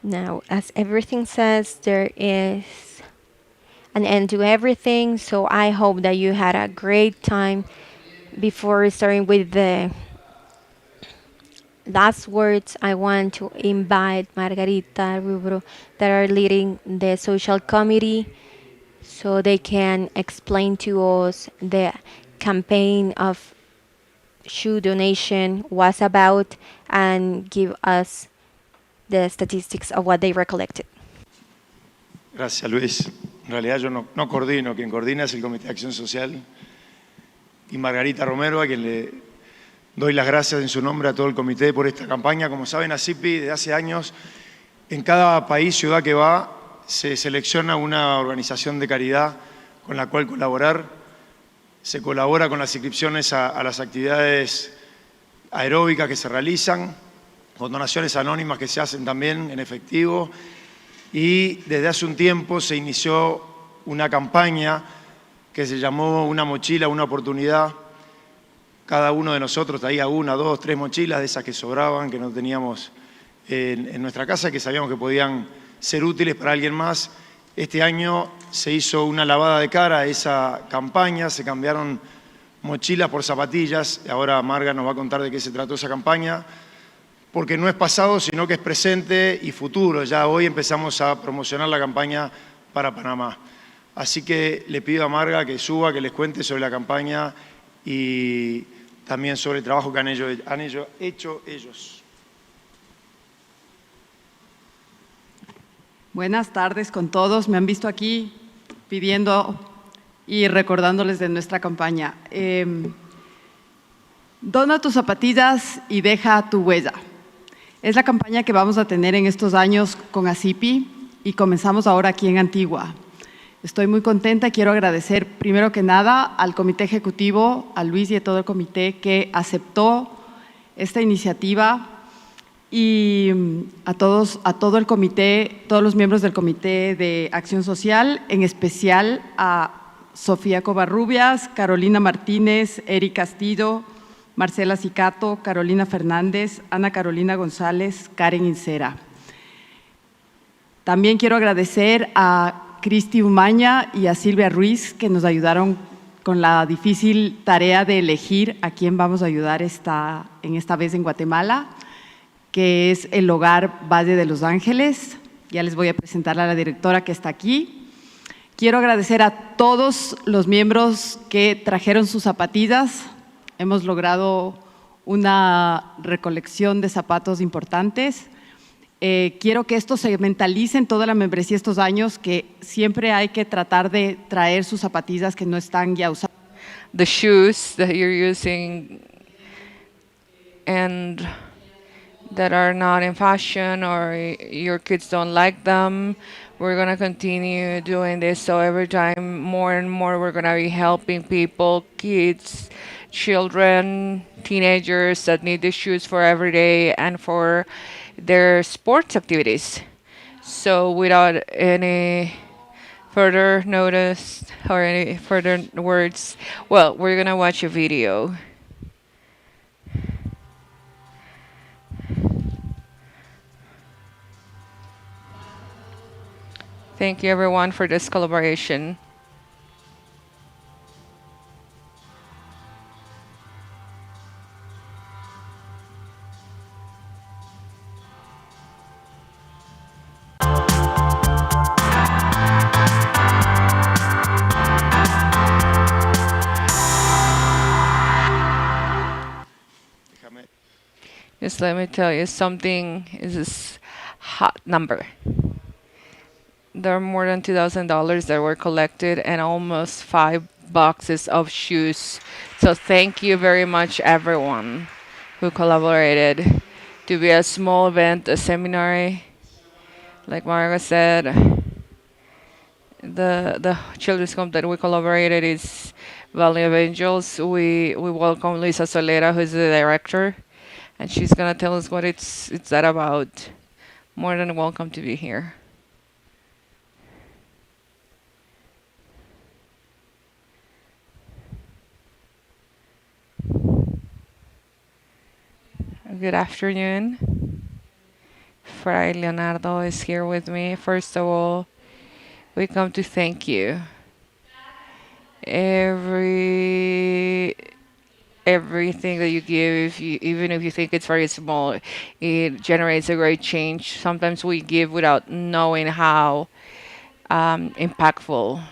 Now, as everything says, there is an end to everything. So I hope that you had a great time. Before starting with the last words, I want to invite Margarita Rubro that are leading the social committee so they can explain to us the campaign of shoe donation was about and give us the statistics of what they recollected. Gracias, Luis. En realidad yo no coordino, quien coordina es el Comité de Acción Social y Margarita Romero, a quien le doy las gracias en su nombre a todo el comité por esta campaña. Como saben, ASIPI desde hace años, en cada país, ciudad que va, se selecciona una organización de caridad con la cual colaborar. Se colabora con las inscripciones a las actividades aeróbicas que se realizan, con donaciones anónimas que se hacen también en efectivo. Y desde hace un tiempo se inició una campaña que se llamó Una mochila, una oportunidad. Cada uno de nosotros traía una, dos, tres mochilas de esas que sobraban, que no teníamos en nuestra casa, que sabíamos que podían ser útiles para alguien más. Este año se hizo una lavada de cara a esa campaña, se cambiaron mochilas por zapatillas. Ahora Marga nos va a contar de qué se trató esa campaña, porque no es pasado, sino que es presente y futuro. Ya hoy empezamos a promocionar la campaña para Panamá. Así que le pido a Marga que suba, que les cuente sobre la campaña y también sobre el trabajo que han hecho ellos. Buenas tardes con todos. Me han visto aquí pidiendo y recordándoles de nuestra campaña. Dona tus zapatillas y deja tu huella. Es la campaña que vamos a tener en estos años con ASIPI y comenzamos ahora aquí en Antigua. Estoy muy contenta. Quiero agradecer primero que nada al comité ejecutivo, a Luis y a todo el comité que aceptó esta iniciativa y a todo el comité, todos los miembros del Comité de Acción Social, en especial a Sofía Covarrubias, Carolina Martínez, Eric Castillo, Marcela Cicato, Carolina Fernández, Ana Carolina González, Karen Incera. También quiero agradecer a Cristi Umaña y a Silvia Ruiz, que nos ayudaron con la difícil tarea de elegir a quién vamos a ayudar esta vez en Guatemala, que es el Hogar Valle de Los Ángeles. Ya les voy a presentar a la directora que está aquí. Quiero agradecer a todos los miembros que trajeron sus zapatillas. Hemos logrado una recolección de zapatos importantes. Quiero que esto se mentalice en toda la membresía estos años, que siempre hay que tratar de traer sus zapatillas que no están ya usadas. The shoes that you're using and that are not in fashion or your kids don't like them. We're going to continue doing this. So every time more and more, we're going to be helping people, kids, children, teenagers that need the shoes for every day and for their sports activities. So without any further notice or any further words, well, we're going to watch a video. Thank you everyone for this collaboration. Just let me tell you something is this hot number. There are more than $2,000 that were collected and almost 5 boxes of shoes. So thank you very much everyone who collaborated to be a small event, a seminar. Like Marga said, the children's club that we collaborated is Valley of Angels. We welcome Lisa Solera, who's the director, and she's gonna tell us what it's that about. More than welcome to be here. Good afternoon. Fray Leonardo is here with me. First of all, we come to thank you. Every everything that you give, if you, even if you think it's very small, it generates a great change. Sometimes we give without knowing how impactful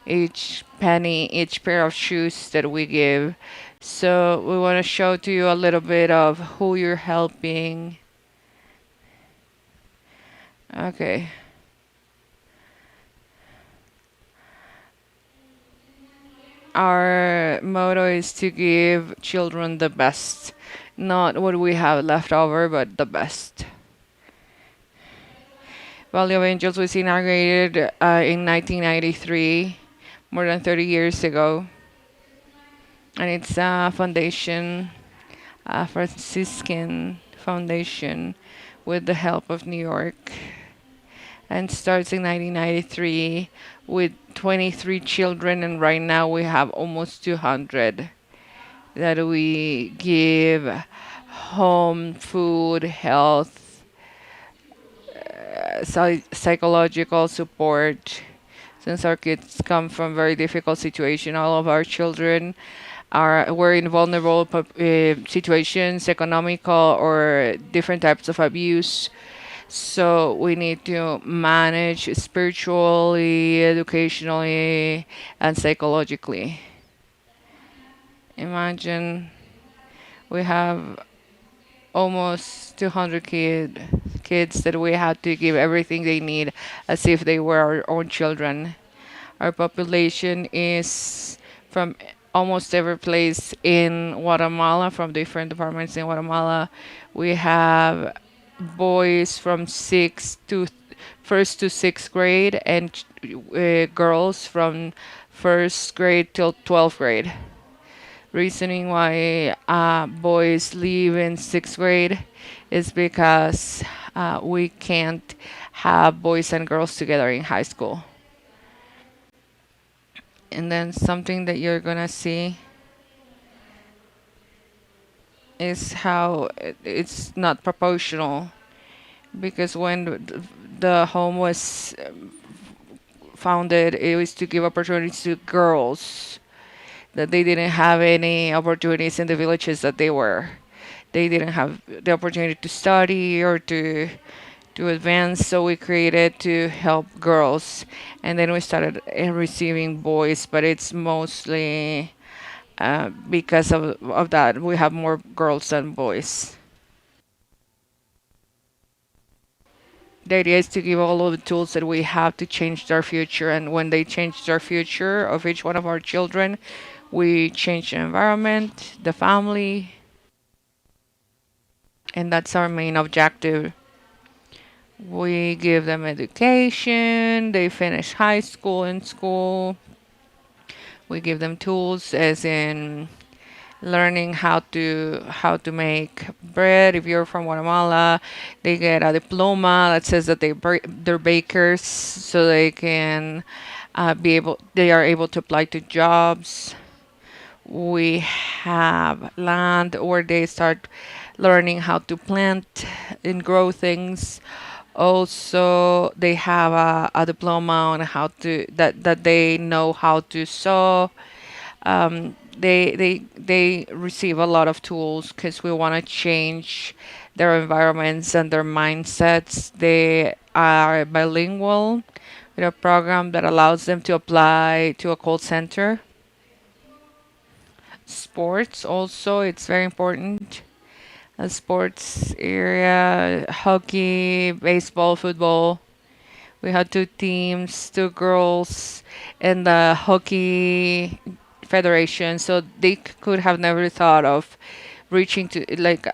each penny, each pair of shoes that we give. So we want to show to you a little bit of who you're helping. Okay. Our motto is to give children the best, not what we have left over, but the best. Valley of Angels was inaugurated in 1993, more than 30 years ago, and it's a foundation, a Franciscan foundation, with the help of New York, and starts in 1993 with 23 children, and right now we have almost 200 that we give home, food, health, psychological support. Since our kids come from very difficult situation, all of our children were in vulnerable situations, economical or different types of abuse. So we need to manage spiritually, educationally, and psychologically. Imagine we have almost 200 kids that we had to give everything they need as if they were our own children. Our population is from almost every place in Guatemala, from different departments in Guatemala. We have boys from first to sixth grade, and girls from first grade till 12th grade. Reasoning why boys leave in sixth grade is because we can't have boys and girls together in high school. And then something that you're gonna see is how it's not proportional, because when the home was founded, it was to give opportunities to girls that they didn't have any opportunities in the villages that they were. They didn't have the opportunity to study or to advance, so we created to help girls, and then we started receiving boys, but it's mostly because of that we have more girls than boys. The idea is to give all of the tools that we have to change their future, and when they change their future of each one of our children, we change the environment, the family, and that's our main objective. We give them education, they finish high school and school. We give them tools as in learning how to make bread. If you're from Guatemala, they get a diploma that says that they're bakers, so they are able to apply to jobs. We have land where they start learning how to plant and grow things. Also, they have a diploma on how to that they know how to sew. They receive a lot of tools because we want to change their environments and their mindsets. They are bilingual with a program that allows them to apply to a call center. Sports also, it's very important. A sports area, hockey, baseball, football. We had two teams, two girls, and the hockey federation. So they could have never thought of reaching to like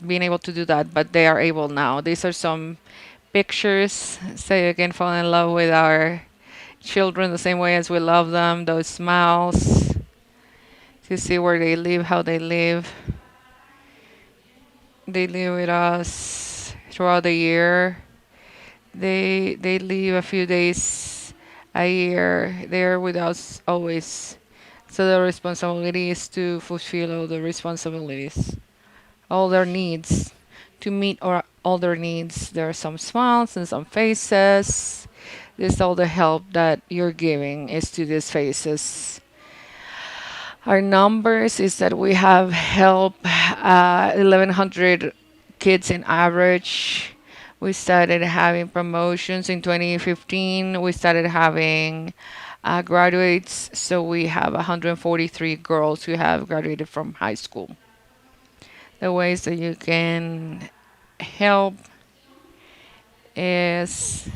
being able to do that, but they are able now. These are some pictures, so you can fall in love with our children the same way as we love them. Those smiles, to see where they live, how they live. They live with us throughout the year. They leave a few days a year. They're with us always. So the responsibility is to fulfill all the responsibilities, all their needs, to meet all their needs. There are some smiles and some faces. This all the help that you're giving is to these faces. Our numbers is that we have helped 1,100 kids in average. We started having promotions in 2015. We started having graduates. So we have 143 girls who have graduated from high school. The ways that you can help is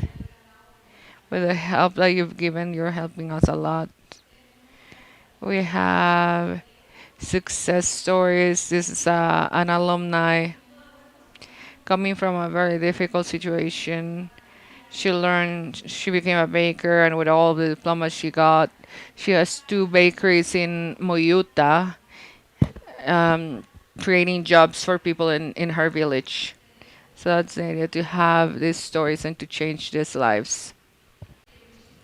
with the help that you've given, you're helping us a lot. We have success stories. This is an alumni coming from a very difficult situation. She learned, she became a baker, and with all the diplomas she got, she has two bakeries in Moyuta, um, creating jobs for people in her village. So that's the idea, to have these stories and to change these lives.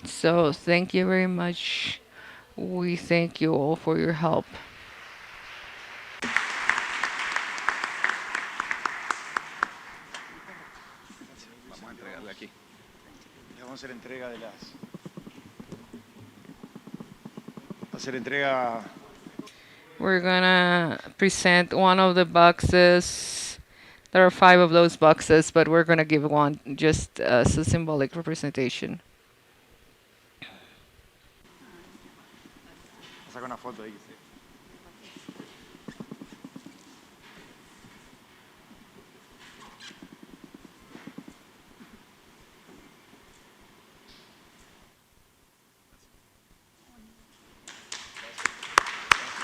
So thank you very much. We thank you all for your help. Vamos a entregarle aquí. Le vamos a hacer entrega de hacer entrega. We're gonna present one of the boxes. There are 5 of those boxes, but we're gonna give one just as a symbolic representation. Saca una foto ahí.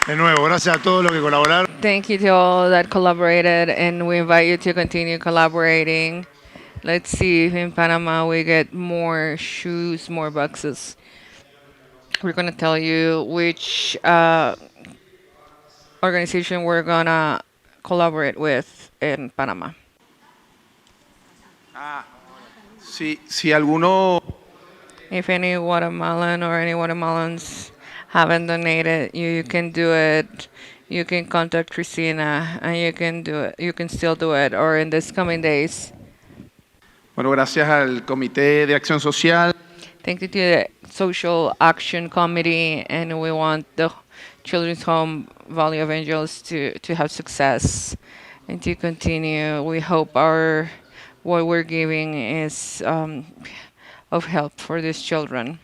De nuevo, gracias a todos los que colaboraron. Thank you to all that collaborated, and we invite you to continue collaborating. Let's see if in Panama we get more shoes, more boxes. We're gonna tell you which organization we're gonna collaborate with in Panama. Si alguno If any Guatemalan or any Guatemalans haven't donated, you can do it. You can contact Christina and you can do it. You can still do it, or in this coming days. Bueno, gracias al Comité de Acción Social, Thank you to the Social Action Committee, and we want the Children's Home Valley of Angels to have success and to continue. We hope what we're giving is of help for these children.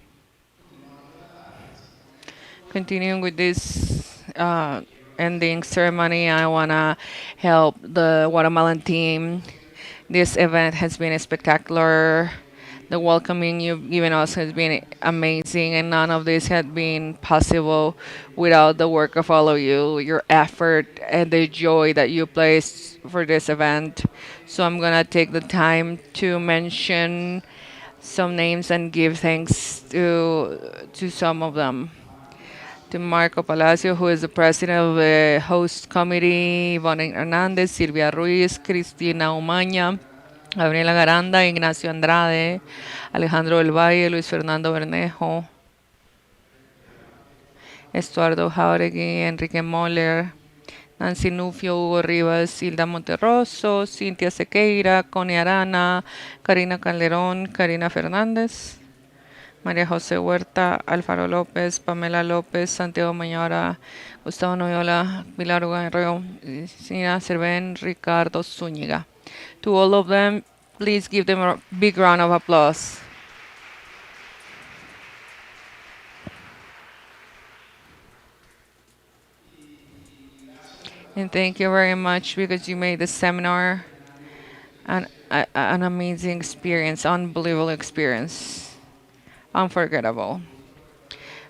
Continuing with this ending ceremony, I want to help the Guatemalan team. This event has been spectacular. The welcoming you've given us has been amazing, and none of this had been possible without the work of all of you, your effort, and the joy that you placed for this event. So I'm going to take the time to mention some names and give thanks to some of them. To Marco Palacio, who is the president of the host committee, Ivonne Hernandez, Silvia Ruiz, Cristina Umaña, Gabriela Garanda, Ignacio Andrade, Alejandro del Valle, Luis Fernando Bernejo, Estuardo Jauregui, Enrique Moller, Nancy Nufio, Hugo Rivas, Hilda Monterroso, Cintia Sequeira, Connie Arana, Karina Calderón, Karina Fernández, María José Huerta, Alfaro López, Pamela López, Santiago Mañora, Gustavo Noyola, Pilar Guerrero, Sina Cerven, Ricardo Zúñiga. To all of them, please give them a big round of applause. And thank you very much, because you made the seminar an amazing experience, unbelievable experience, unforgettable.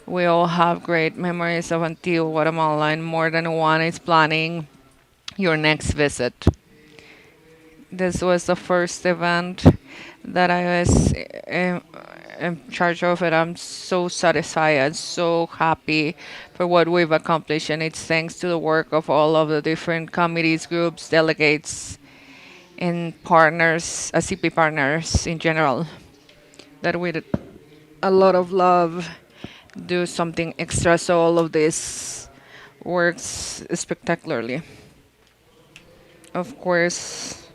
We all have great memories of Antigua, Guatemala, and more than one is planning your next visit. This was the first event that I was in charge of, and I'm so satisfied and so happy for what we've accomplished. And it's thanks to the work of all of the different committees, groups, delegates, and partners, ASIPI partners in general, that with a lot of love do something extra, so all of this works spectacularly. Of course,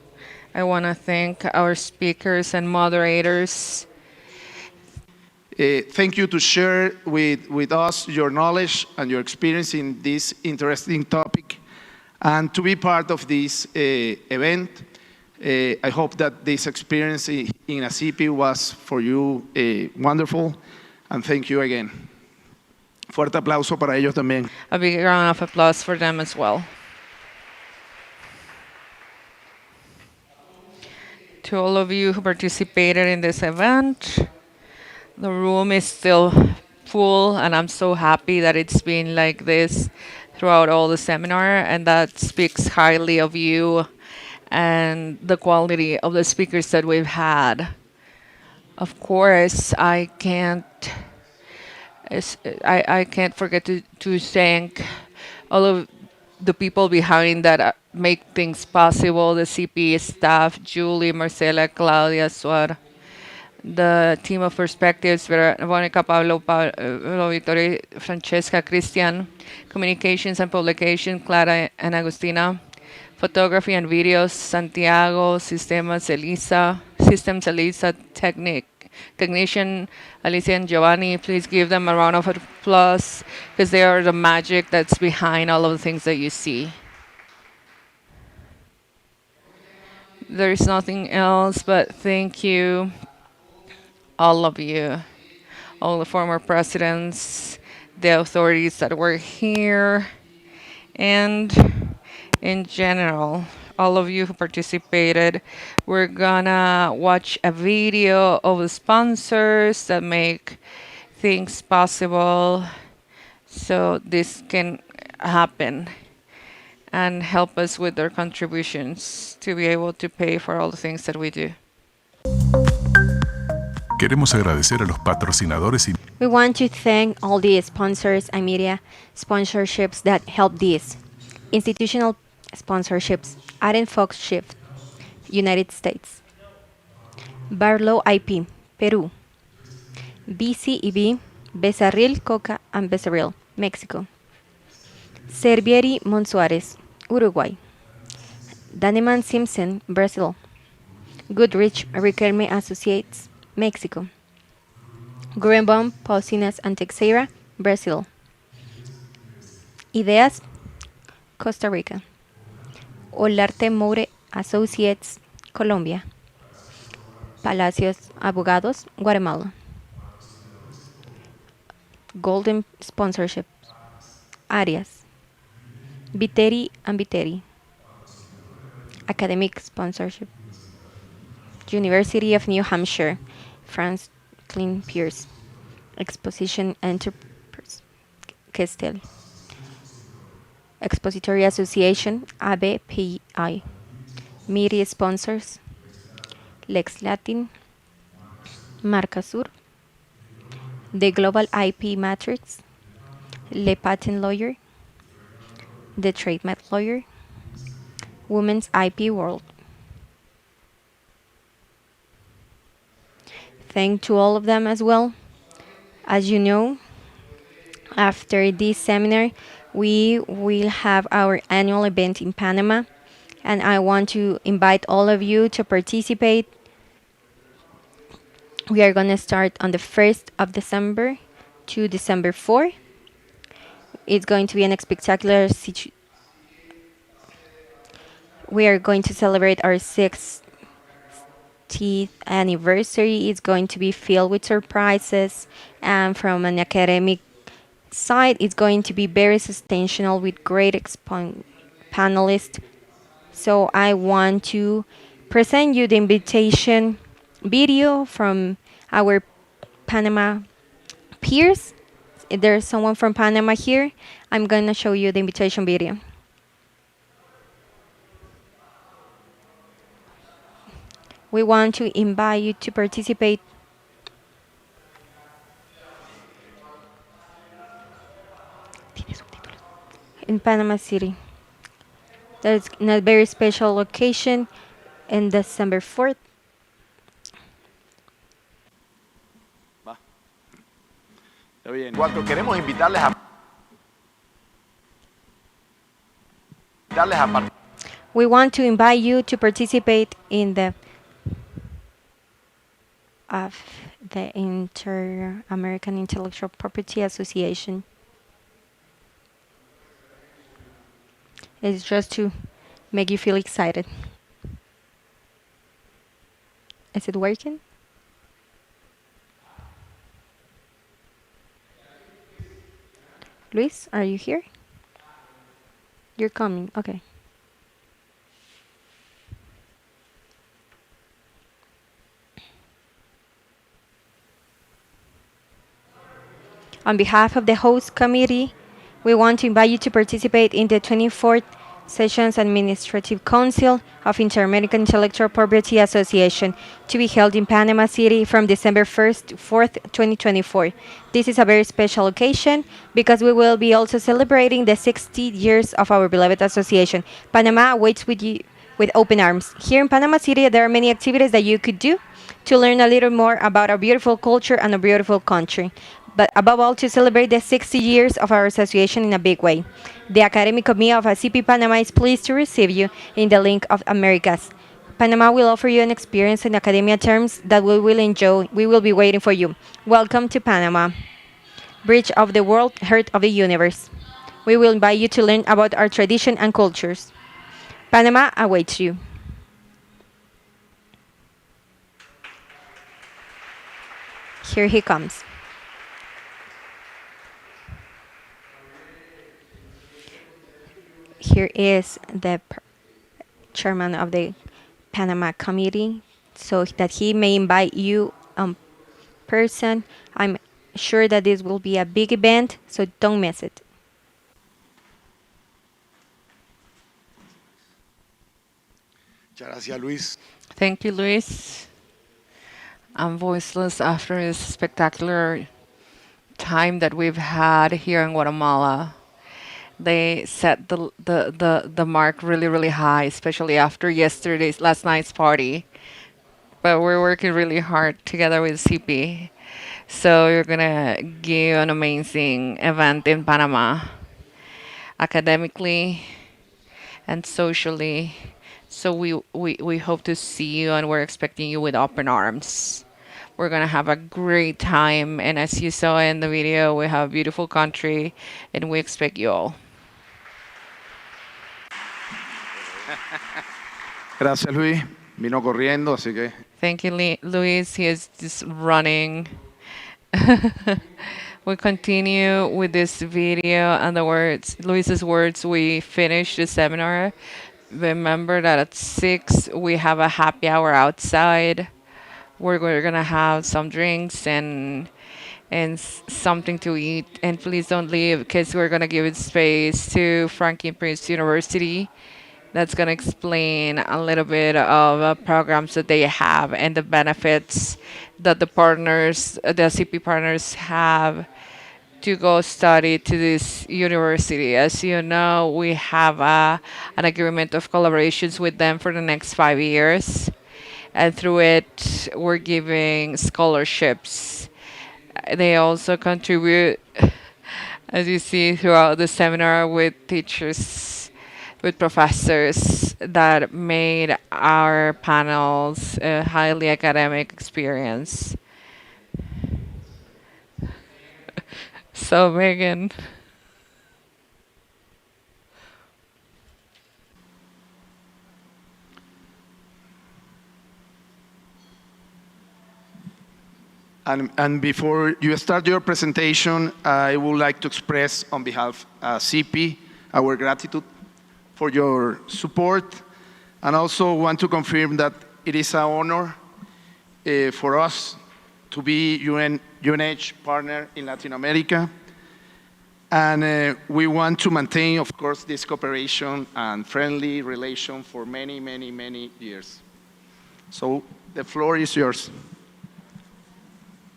I want to thank our speakers and moderators. Thank you to share with us your knowledge and your experience in this interesting topic and to be part of this event. I hope that this experience in ASIPI was for you wonderful, and thank you again. Fuerte aplauso para ellos también. A big round of applause for them as well. To all of you who participated in this event, the room is still full, and I'm so happy that it's been like this throughout all the seminar, and that speaks highly of you and the quality of the speakers that we've had. Of course, I can't forget to thank all of the people behind that make things possible, the CP staff, Julie, Marcela, Claudia, Suar, the team of perspectives, Veronica, Pablo, Vittorio, Francesca, Christian, communications and publication, Clara and Agustina, photography and videos, Santiago, systems, Elisa, technician, Alicia and Giovanni. Please give them a round of applause because they are the magic that's behind all of the things that you see. There's nothing else but thank you, all of you, all the former presidents, the authorities that were here, and in general, all of you who participated. We're gonna watch a video of the sponsors that make things possible so this can happen and help us with their contributions to be able to pay for all the things that we do. Queremos agradecer a los patrocinadores y We want to thank all the sponsors and media sponsorships that help this. Institutional sponsorships, Aren Fox Shift, United States. Barlow IP, Peru. BCEB, Becerril Coca and Becerril, Mexico. Servieri Monsuárez, Uruguay. Daneman Simpson, Brazil. Goodrich Riquelme Associates, Mexico. Greenbaum, Pausinas and Teixeira, Brazil. Ideas, Costa Rica. Olarte Moure Associates, Colombia. Palacios Abogados, Guatemala. Golden Sponsorship, Arias. Viteri and Viteri. Academic Sponsorship, University of New Hampshire, Franklin Pierce. Exposition Enterprise, Kestel. Expository Association, ABPI. Media Sponsors, Lex Latin, Marcasur. The Global IP Matrix, Le Patent Lawyer, The Trademark Lawyer, Women's IP World. Thank to all of them as well. As you know, after this seminar, we will have our annual event in Panama, and I want to invite all of you to participate. We are going to start on the 1st of December to December 4. It's going to be an spectacular situation. We are going to celebrate our 60th anniversary. It's going to be filled with surprises, and from an academic side, it's going to be very substantial with great panelists. So I want to present you the invitation video from our Panama peers. If there's someone from Panama here, I'm going to show you the invitation video. We want to invite you to participate. In Panama City. That's in a very special location in December 4th. Cuatro, queremos invitarles a We want to invite you to participate in of the Inter-American Intellectual Property Association. It's just to make you feel excited. Is it working? Luis, are you here? You're coming. Okay. On behalf of the host committee, we want to invite you to participate in the 24th Sessions Administrative Council of Inter-American Intellectual Property Association to be held in Panama City from December 1st to 4th, 2024. This is a very special occasion because we will be also celebrating the 60 years of our beloved association. Panama awaits with open arms. Here in Panama City, there are many activities that you could do to learn a little more about our beautiful culture and our beautiful country, but above all to celebrate the 60 years of our association in a big way. The Academic Committee of ASIPI Panama is pleased to receive you in the Link of Americas. Panama will offer you an experience in academia terms that we will enjoy. We will be waiting for you. Welcome to Panama, Bridge of the World, Heart of the Universe. We will invite you to learn about our tradition and cultures. Panama awaits you. Here he comes. Here is the chairman of the Panama Committee, so that he may invite you in person. I'm sure that this will be a big event, so don't miss it. Muchas gracias, Luis. Thank you, Luis. I'm voiceless after this spectacular time that we've had here in Guatemala. They set the mark really, really high, especially after last night's party. But we're working really hard together with CP. So you're gonna give an amazing event in Panama, academically and socially. So we hope to see you, and we're expecting you with open arms. We're gonna have a great time, and as you saw in the video, we have a beautiful country, and we expect you all. Gracias, Luis. Vino corriendo, así que. Thank you, Luis. He is just running. We continue with this video and the words, Luis's words. We finished the seminar. Remember that at 6 we have a happy hour outside. We're gonna have some drinks and something to eat. And please don't leave, because we're gonna give it space to Franklin Prince University. That's gonna explain a little bit of programs that they have and the benefits that the CP partners have to go study to this university. As you know, we have an agreement of collaborations with them for the next 5 years. And through it, we're giving scholarships. They also contribute, as you see throughout the seminar, with teachers, with professors that made our panels a highly academic experience. So, Megan. And before you start your presentation, I would like to express on behalf of CP our gratitude for your support, and also want to confirm that it is an honor for us to be UNH partner in Latin America. And we want to maintain, of course, this cooperation and friendly relation for many, many, many years. So the floor is yours.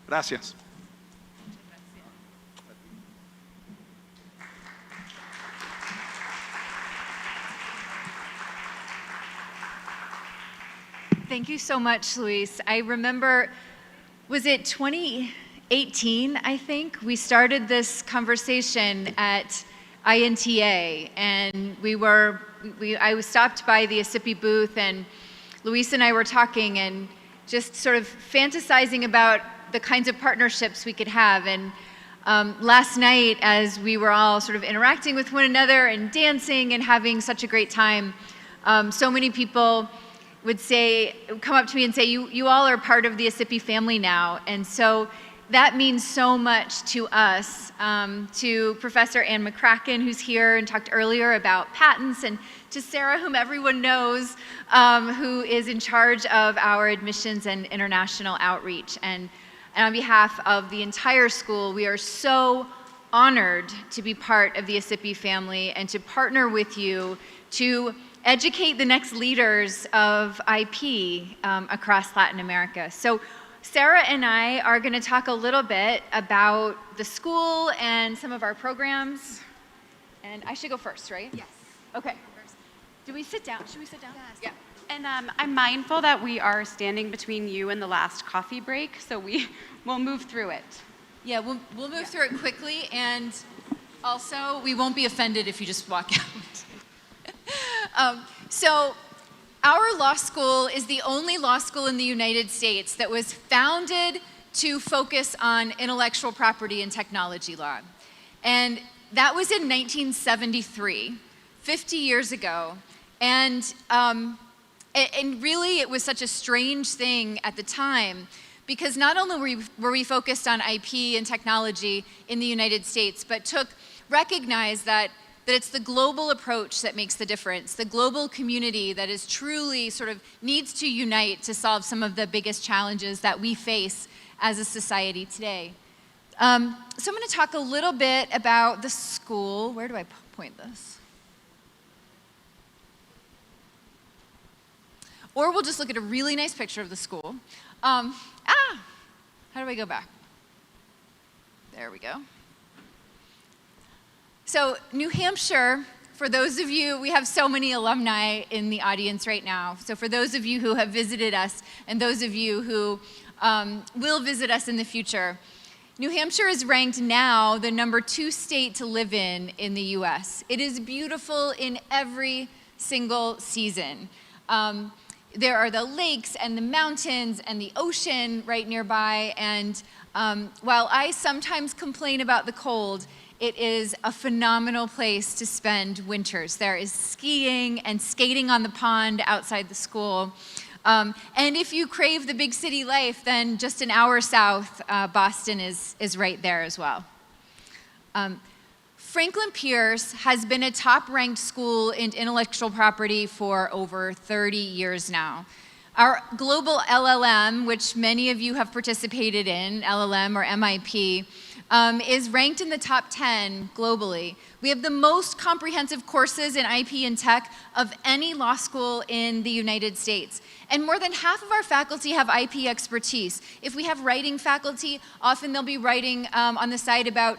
Gracias. Thank you so much, Luis. I remember, was it 2018, I think? We started this conversation at INTA, and I was stopped by the ASIPI booth, and Luis and I were talking and just sort of fantasizing about the kinds of partnerships we could have. And last night, as we were all sort of interacting with one another and dancing and having such a great time, so many people would come up to me and say, you all are part of the ASIPI family now. And so that means so much to us, to Professor Anne McCracken, who's here and talked earlier about patents, and to Sarah, whom everyone knows, who is in charge of our admissions and international outreach. And on behalf of the entire school, we are so honored to be part of the ASIPI family and to partner with you to educate the next leaders of IP across Latin America. So Sarah and I are going to talk a little bit about the school and some of our programs. And I should go first, right? Yes. Okay. Do we sit down? Should we sit down? Yes. Yeah. And I'm mindful that we are standing between you and the last coffee break, so we'll move through it. Yeah, we'll move through it quickly, and also we won't be offended if you just walk out. So our law school is the only law school in the United States that was founded to focus on intellectual property and technology law. And that was in 1973, 50 years ago. And really, it was such a strange thing at the time, because not only were we focused on IP and technology in the United States, but recognized that it's the global approach that makes the difference, the global community that is truly sort of needs to unite to solve some of the biggest challenges that we face as a society today. So I'm going to talk a little bit about the school. Where do I point this? Or we'll just look at a really nice picture of the school. How do I go back? There we go. So New Hampshire, for those of you, we have so many alumni in the audience right now. So for those of you who have visited us and those of you who will visit us in the future, New Hampshire is ranked now the #2 state to live in the US. It is beautiful in every single season. There are the lakes and the mountains and the ocean right nearby, and while I sometimes complain about the cold, it is a phenomenal place to spend winters. There is skiing and skating on the pond outside the school. And if you crave the big city life, then just an hour south, Boston is right there as well. Franklin Pierce has been a top-ranked school in intellectual property for over 30 years now. Our global LLM, which many of you have participated in, LLM or MIP, is ranked in the top 10 globally. We have the most comprehensive courses in IP and tech of any law school in the United States. And more than half of our faculty have IP expertise. If we have writing faculty, often they'll be writing on the side about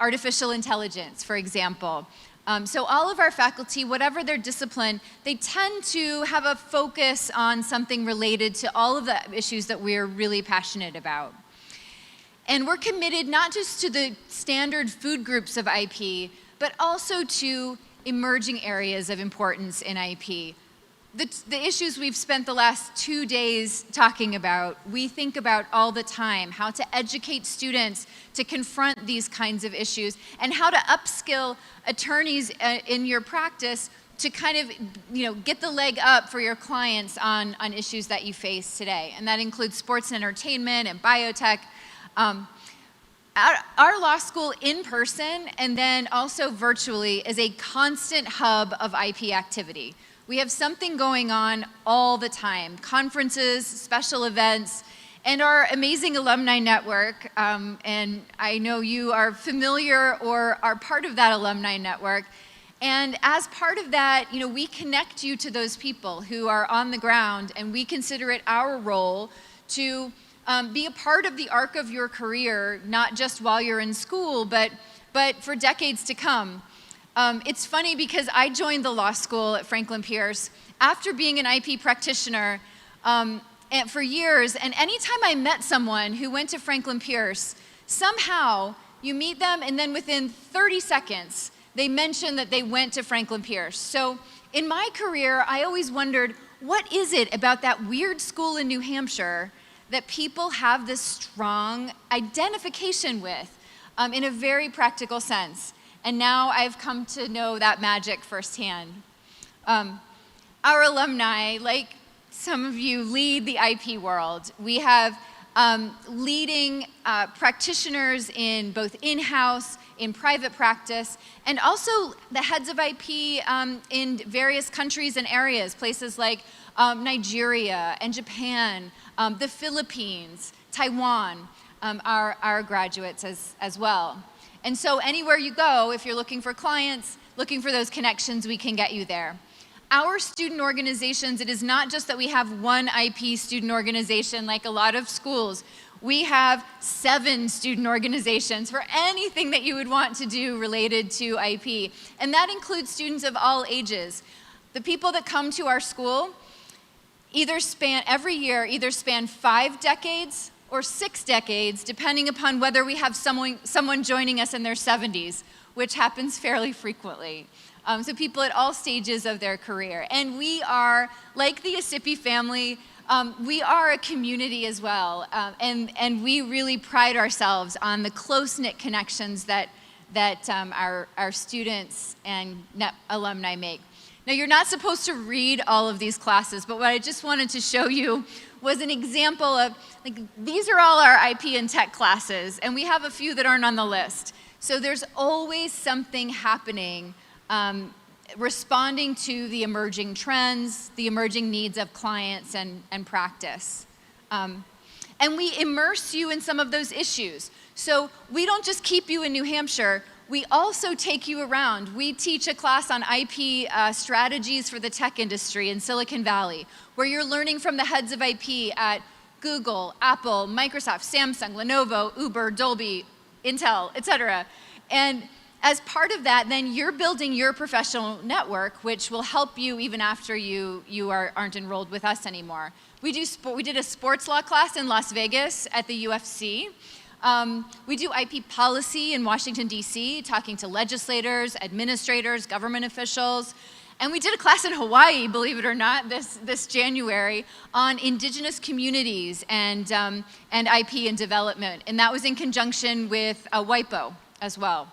artificial intelligence, for example. So all of our faculty, whatever their discipline, they tend to have a focus on something related to all of the issues that we're really passionate about. And we're committed not just to the standard food groups of IP, but also to emerging areas of importance in IP. The issues we've spent the last 2 days talking about, we think about all the time, how to educate students to confront these kinds of issues, and how to upskill attorneys in your practice to kind of get the leg up for your clients on issues that you face today. And that includes sports and entertainment and biotech. Our law school in person and then also virtually is a constant hub of IP activity. We have something going on all the time, conferences, special events, and our amazing alumni network. And I know you are familiar or are part of that alumni network. And as part of that, we connect you to those people who are on the ground, and we consider it our role to be a part of the arc of your career, not just while you're in school, but for decades to come. It's funny because I joined the law school at Franklin Pierce after being an IP practitioner for years, and anytime I met someone who went to Franklin Pierce, somehow you meet them and then within 30 seconds, they mention that they went to Franklin Pierce. So in my career, I always wondered, what is it about that weird school in New Hampshire that people have this strong identification with in a very practical sense? And now I've come to know that magic firsthand. Our alumni, like some of you, lead the IP world. We have leading practitioners in both in-house, in private practice, and also the heads of IP in various countries and areas, places like Nigeria and Japan, the Philippines, Taiwan, are graduates as well. And so anywhere you go, if you're looking for clients, looking for those connections, we can get you there. Our student organizations, it is not just that we have one IP student organization like a lot of schools. We have 7 student organizations for anything that you would want to do related to IP. And that includes students of all ages. The people that come to our school every year either span 5 decades or 6 decades, depending upon whether we have someone joining us in their 70s, which happens fairly frequently. So people at all stages of their career. And we are, like the ASIPI family, we are a community as well. And we really pride ourselves on the close-knit connections that our students and alumni make. Now, you're not supposed to read all of these classes, but what I just wanted to show you was an example of, like, these are all our IP and tech classes, and we have a few that aren't on the list. So there's always something happening responding to the emerging trends, the emerging needs of clients and practice. And we immerse you in some of those issues. So we don't just keep you in New Hampshire, we also take you around. We teach a class on IP strategies for the tech industry in Silicon Valley, where you're learning from the heads of IP at Google, Apple, Microsoft, Samsung, Lenovo, Uber, Dolby, Intel, etc. And as part of that, then you're building your professional network, which will help you even after you aren't enrolled with us anymore. We did a sports law class in Las Vegas at the UFC. We do IP policy in Washington, D.C., talking to legislators, administrators, government officials. And we did a class in Hawaii, believe it or not, this January on indigenous communities and IP and development. And that was in conjunction with WIPO as well.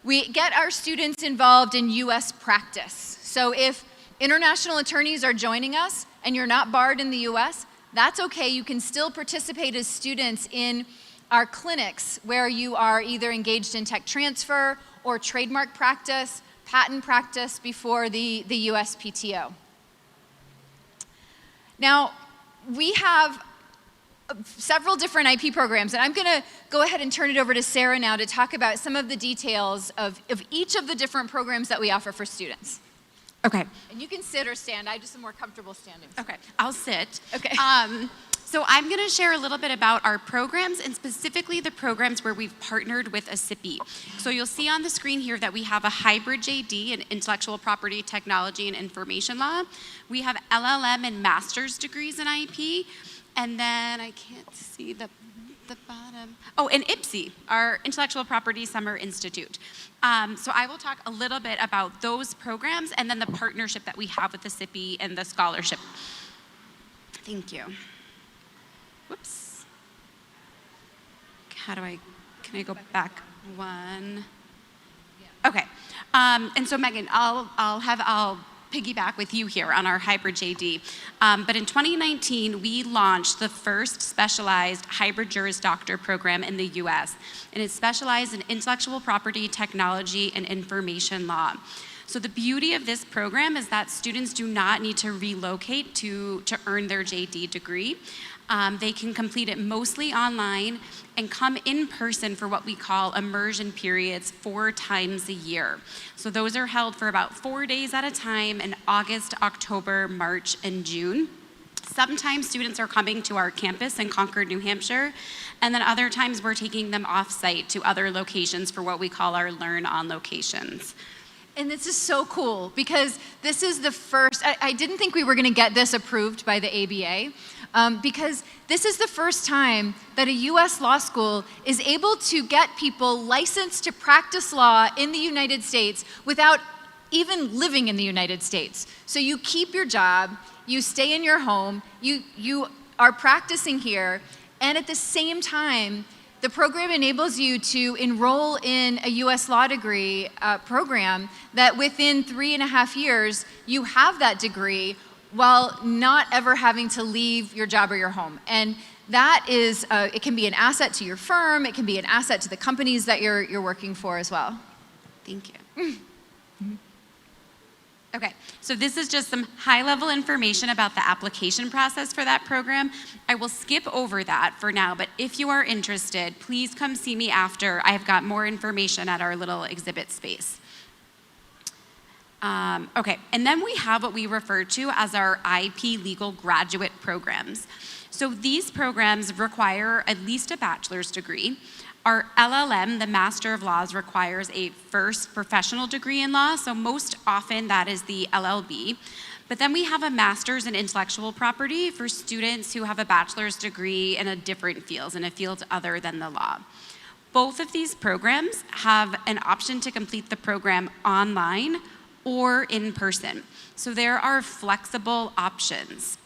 We get our students involved in U.S. practice. So if international attorneys are joining us and you're not barred in the U.S., that's okay. You can still participate as students in our clinics where you are either engaged in tech transfer or trademark practice, patent practice before the USPTO. Now, we have several different IP programs, and I'm going to go ahead and turn it over to Sarah now to talk about some of the details of each of the different programs that we offer for students. Okay. And you can sit or stand. I just am more comfortable standing. Okay, I'll sit. Okay. So I'm going to share a little bit about our programs and specifically the programs where we've partnered with ASIPI. So you'll see on the screen here that we have a hybrid JD in intellectual property, technology, and information law. We have LLM and master's degrees in IP. And then I can't see the bottom. Oh, and IPSI, our Intellectual Property Summer Institute. So I will talk a little bit about those programs and then the partnership that we have with the ASIPI and the scholarship. Thank you. Whoops. Can I go back one? Okay. And so Megan, I'll piggyback with you here on our hybrid JD. But in 2019, we launched the first specialized hybrid Juris Doctor program in the US. And it's specialized in intellectual property, technology, and information law. So the beauty of this program is that students do not need to relocate to earn their JD degree. They can complete it mostly online and come in person for what we call immersion periods 4 times a year. So those are held for about 4 days at a time in August, October, March, and June. Sometimes students are coming to our campus in Concord, New Hampshire, and then other times we're taking them off-site to other locations for what we call our Learn On locations. And this is so cool because this is the first, I didn't think we were going to get this approved by the ABA, because this is the first time that a US law school is able to get people licensed to practice law in the United States without even living in the United States. So you keep your job, you stay in your home, you are practicing here, and at the same time, the program enables you to enroll in a US law degree program that within 3.5 years, you have that degree while not ever having to leave your job or your home. And that is, it can be an asset to your firm, it can be an asset to the companies that you're working for as well. Thank you. Okay, so this is just some high-level information about the application process for that program. I will skip over that for now, but if you are interested, please come see me after. I have got more information at our little exhibit space. Okay, and then we have what we refer to as our IP legal graduate programs. So these programs require at least a bachelor's degree. Our LLM, the Master of Laws, requires a first professional degree in law, so most often that is the LLB. But then we have a master's in intellectual property for students who have a bachelor's degree in a different field, in a field other than the law. Both of these programs have an option to complete the program online or in person. So there are flexible options.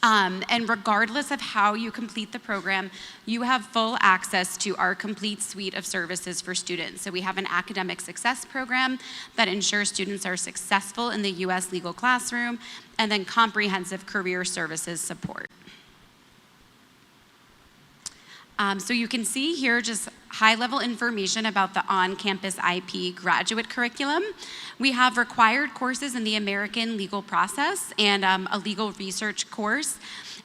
And regardless of how you complete the program, you have full access to our complete suite of services for students. So we have an academic success program that ensures students are successful in the US legal classroom, and then comprehensive career services support. So you can see here just high-level information about the on-campus IP graduate curriculum. We have required courses in the American legal process and a legal research course.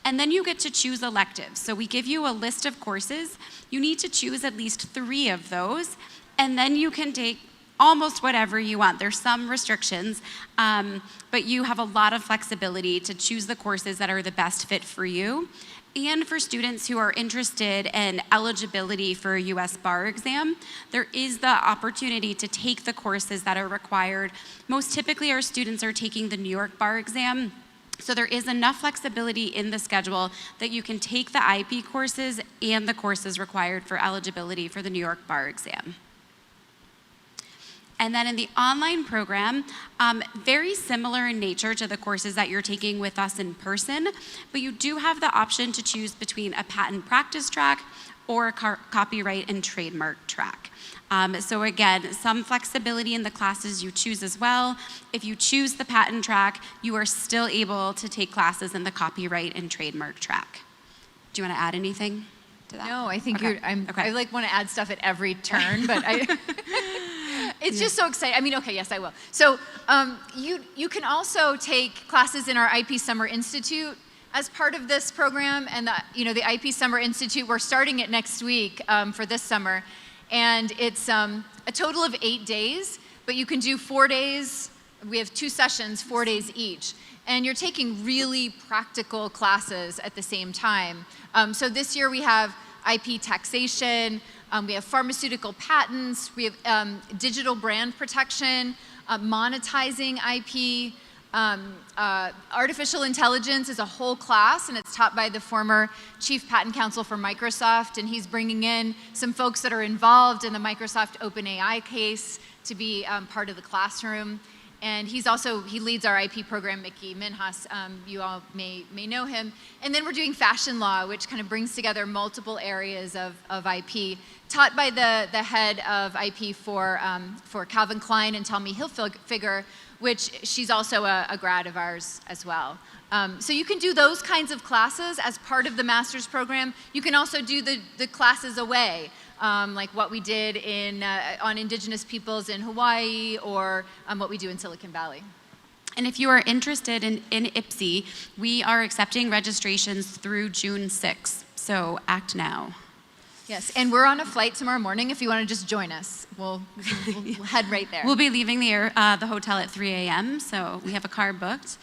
And then you get to choose electives. So we give you a list of courses. You need to choose at least 3 of those, and then you can take almost whatever you want. There's some restrictions, but you have a lot of flexibility to choose the courses that are the best fit for you. And for students who are interested in eligibility for a US bar exam, there is the opportunity to take the courses that are required. Most typically, our students are taking the New York bar exam. So there is enough flexibility in the schedule that you can take the IP courses and the courses required for eligibility for the New York bar exam. And then in the online program, very similar in nature to the courses that you're taking with us in person, but you do have the option to choose between a patent practice track or a copyright and trademark track. So again, some flexibility in the classes you choose as well. If you choose the patent track, you are still able to take classes in the copyright and trademark track. Do you want to add anything to that? No, I think Okay. I like want to add stuff at every turn, but it's just so exciting. I mean, okay, yes, I will. So you can also take classes in our IP Summer Institute as part of this program, and the IP Summer Institute, we're starting it next week for this summer, and it's a total of 8 days, but you can do 4 days. We have 2 sessions, 4 days each, and you're taking really practical classes at the same time. So this year we have IP taxation, we have pharmaceutical patents, we have digital brand protection, monetizing IP, artificial intelligence is a whole class, and it's taught by the former chief patent counsel for Microsoft, and he's bringing in some folks that are involved in the Microsoft OpenAI case to be part of the classroom. And he leads our IP program, Mickey Minhas. You all may know him. And then we're doing fashion law, which kind of brings together multiple areas of IP, taught by the head of IP for Calvin Klein and Tommy Hilfiger, which she's also a grad of ours as well. So you can do those kinds of classes as part of the master's program. You can also do the classes away. Like what we did on indigenous peoples in Hawaii, or what we do in Silicon Valley. And if you are interested in IPSI, we are accepting registrations through June 6th, so act now. Yes, and we're on a flight tomorrow morning if you want to just join us. We'll head right there. We'll be leaving the hotel at 3 a.m., so we have a car booked.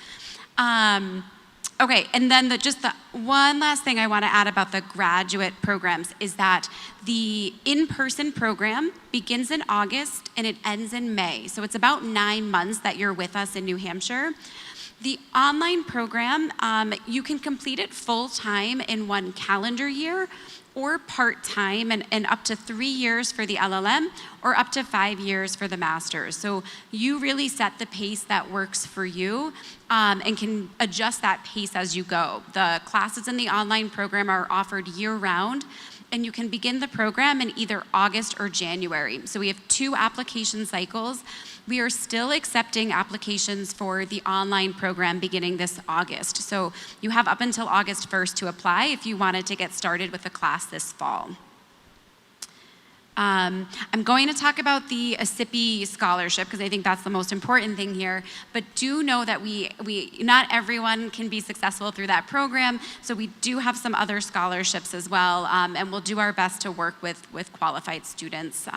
Okay, and then just the one last thing I want to add about the graduate programs is that the in-person program begins in August and it ends in May. So it's about 9 months that you're with us in New Hampshire. The online program, you can complete it full-time in 1 calendar year, or part-time and up to 3 years for the LLM, or up to 5 years for the master's. So you really set the pace that works for you, and can adjust that pace as you go. The classes in the online program are offered year-round, and you can begin the program in either August or January. So we have 2 application cycles. We are still accepting applications for the online program beginning this August. So you have up until August 1st to apply if you wanted to get started with the class this fall. I'm going to talk about the ASIPI scholarship because I think that's the most important thing here, but do know that not everyone can be successful through that program, so we do have some other scholarships as well, and we'll do our best to work with qualified students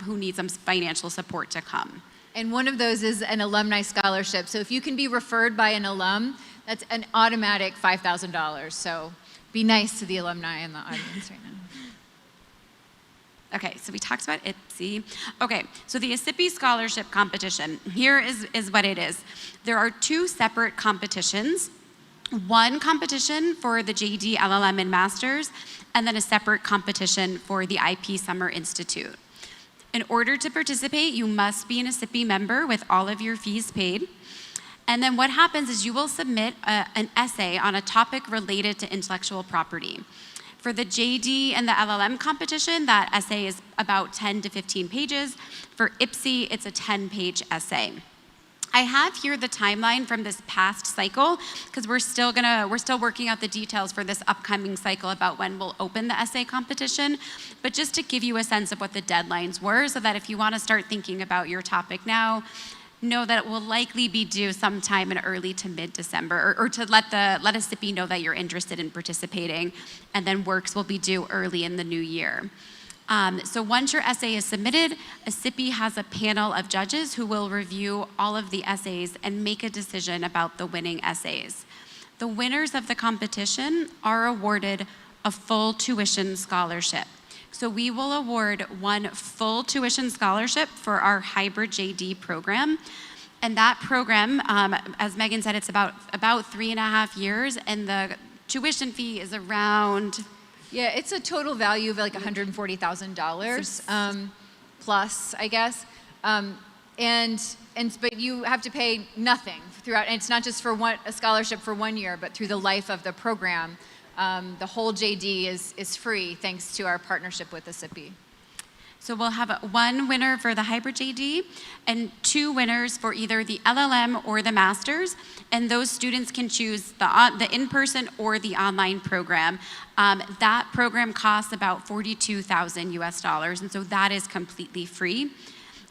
who need some financial support to come. And one of those is an alumni scholarship. So if you can be referred by an alum, that's an automatic $5,000. So be nice to the alumni in the audience right now. Okay, so we talked about IPSI. Okay, so the ASIPI scholarship competition, here is what it is. There are 2 separate competitions. One competition for the JD, LLM, and Masters, and then a separate competition for the IP Summer Institute. In order to participate, you must be an ASIPI member with all of your fees paid. And then what happens is you will submit an essay on a topic related to intellectual property. For the JD and the LLM competition, that essay is about 10 to 15 pages. For IPSI, it's a 10-page essay. I have here the timeline from this past cycle because we're still working out the details for this upcoming cycle about when we'll open the essay competition. But just to give you a sense of what the deadlines were, so that if you want to start thinking about your topic now, know that it will likely be due sometime in early to mid-December, or to let ASIPI know that you're interested in participating, and then works will be due early in the new year. So once your essay is submitted, ASIPI has a panel of judges who will review all of the essays and make a decision about the winning essays. The winners of the competition are awarded a full tuition scholarship. So we will award 1 full tuition scholarship for our hybrid JD program. And that program, as Megan said, it's about 3.5 years, and the tuition fee is around... Yeah, it's a total value of like $140,000 plus, I guess. But you have to pay nothing throughout, and it's not just for a scholarship for 1 year, but through the life of the program. The whole JD is free thanks to our partnership with ASIPI. So we'll have 1 winner for the hybrid JD and 2 winners for either the LLM or the Masters, and those students can choose the in-person or the online program. That program costs about $42,000 US, and so that is completely free.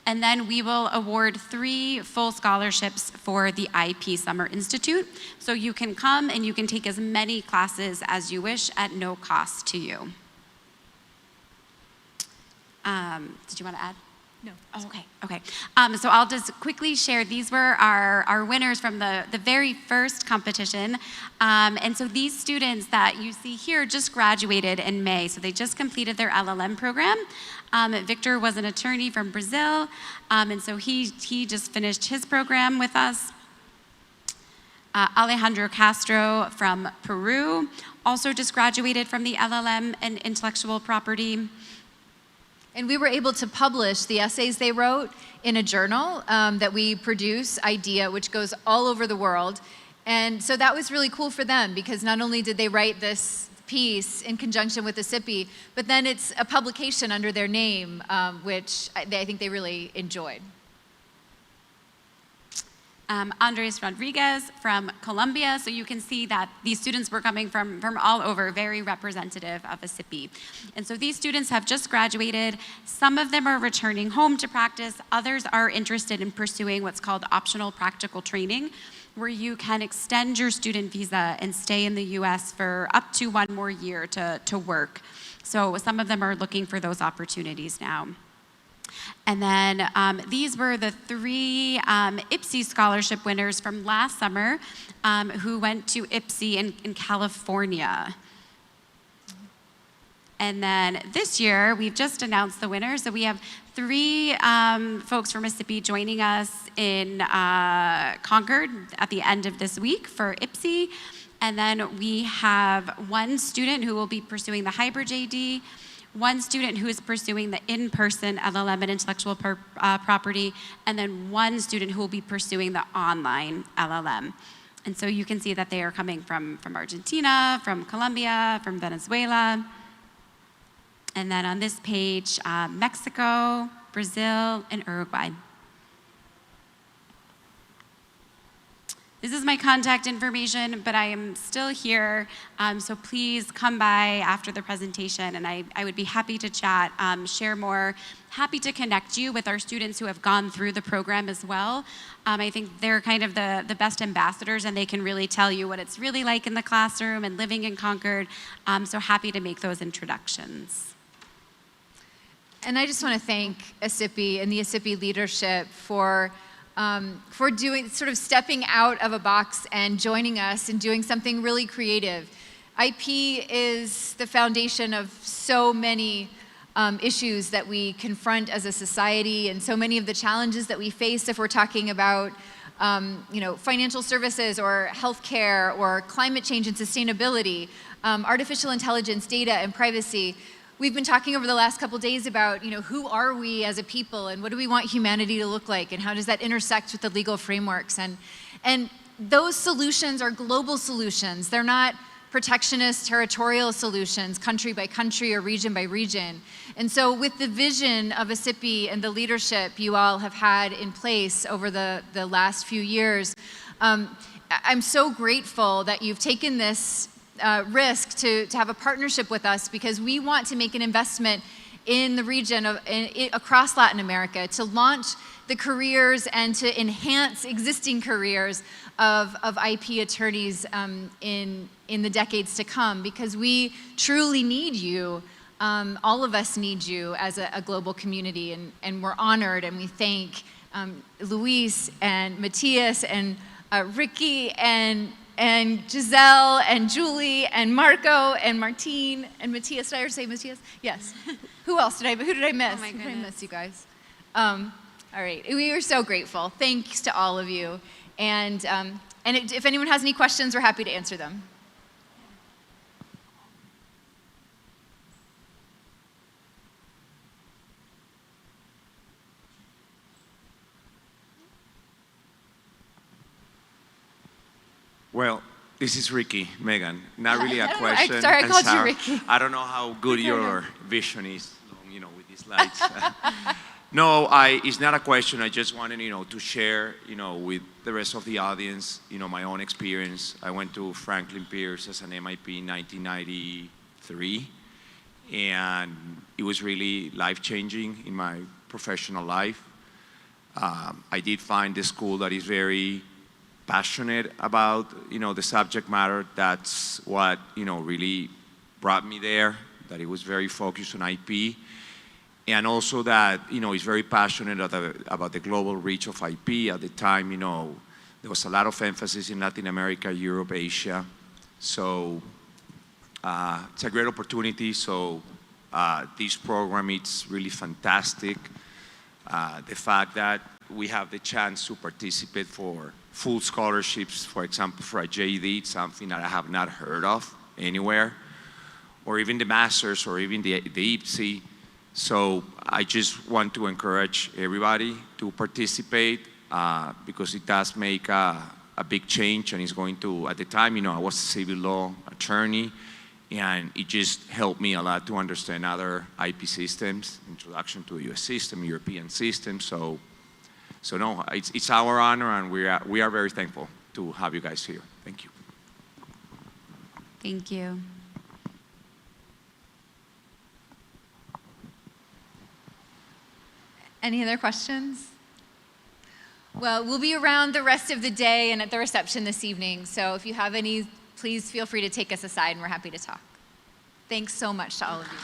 And then we will award 3 full scholarships for the IP Summer Institute. So you can come and you can take as many classes as you wish at no cost to you. Did you want to add? No. Oh, okay. So I'll just quickly share, these were our winners from the very first competition. And so these students that you see here just graduated in May. So they just completed their LLM program. Victor was an attorney from Brazil. And so he just finished his program with us. Alejandro Castro from Peru also just graduated from the LLM and intellectual property. And we were able to publish the essays they wrote in a journal that we produce, IDEA, which goes all over the world. And so that was really cool for them because not only did they write this piece in conjunction with ASIPI, but then it's a publication under their name, which I think they really enjoyed. Andres Rodriguez from Colombia. So you can see that these students were coming from all over, very representative of ASIPI. And so these students have just graduated. Some of them are returning home to practice. Others are interested in pursuing what's called optional practical training, where you can extend your student visa and stay in the US for up to 1 more year to work. So some of them are looking for those opportunities now. And then these were the 3 IPSI scholarship winners from last summer who went to IPSI in California. And then this year, we've just announced the winner. So we have 3 folks from ASIPI joining us in Concord at the end of this week for IPSI. And then we have 1 student who will be pursuing the hybrid JD, 1 student who is pursuing the in-person LLM and intellectual property, and then 1 student who will be pursuing the online LLM. And so you can see that they are coming from Argentina, from Colombia, from Venezuela. And then on this page, Mexico, Brazil, and Uruguay. This is my contact information, but I am still here, so please come by after the presentation, and I would be happy to chat, share more, happy to connect you with our students who have gone through the program as well. I think they're kind of the best ambassadors, and they can really tell you what it's really like in the classroom and living in Concord, so happy to make those introductions. And I just want to thank ASIPI and the ASIPI leadership for doing, sort of stepping out of a box and joining us and doing something really creative. IP is the foundation of so many issues that we confront as a society, and so many of the challenges that we face if we're talking about financial services or healthcare or climate change and sustainability, artificial intelligence, data, and privacy. We've been talking over the last couple days about, who are we as a people and what do we want humanity to look like and how does that intersect with the legal frameworks? And those solutions are global solutions. They're not protectionist territorial solutions, country by country or region by region. And so with the vision of ASIPI and the leadership you all have had in place over the last few years, I'm so grateful that you've taken this risk to have a partnership with us, because we want to make an investment in the region across Latin America to launch the careers and to enhance existing careers of IP attorneys in the decades to come, because we truly need you. All of us need you as a global community, and we're honored, and we thank Luis and Matthias and Ricky and Giselle and Julie and Marco and Martine and Matthias. Did I ever say Matthias? Yes. Who else did I miss? Oh my Who did I goodness. miss, you guys? All right. We are so grateful. Thanks to all of you. And if anyone has any questions, we're happy to answer them. Well, this is Ricky, Megan. Not really a I'm question. sorry, I and called you Sarah, Ricky. I don't know how good your vision is, with these lights. No, it's not a question. I just wanted, to share, with the rest of the audience, my own experience. I went to Franklin Pierce as an MIP in 1993, and it was really life-changing in my professional life. I did find the school that is very passionate about, the subject matter. That's what, really brought me there, that it was very focused on IP. And also that, he's very passionate about the global reach of IP. At the time, there was a lot of emphasis in Latin America, Europe, Asia. So it's a great opportunity. So this program, it's really fantastic. The fact that we have the chance to participate for full scholarships, for example, for a JD, it's something that I have not heard of anywhere, or even the masters, or even the IPSI. So I just want to encourage everybody to participate because it does make a big change, and it's going to, at the time, I was a civil law attorney, and it just helped me a lot to understand other IP systems, introduction to the US system, European system. So no, it's our honor, and we are very thankful to have you guys here. Thank you. Thank you. Any other questions? Well, we'll be around the rest of the day and at the reception this evening. So if you have any, please feel free to take us aside, and we're happy to talk. Thanks so much to all of you.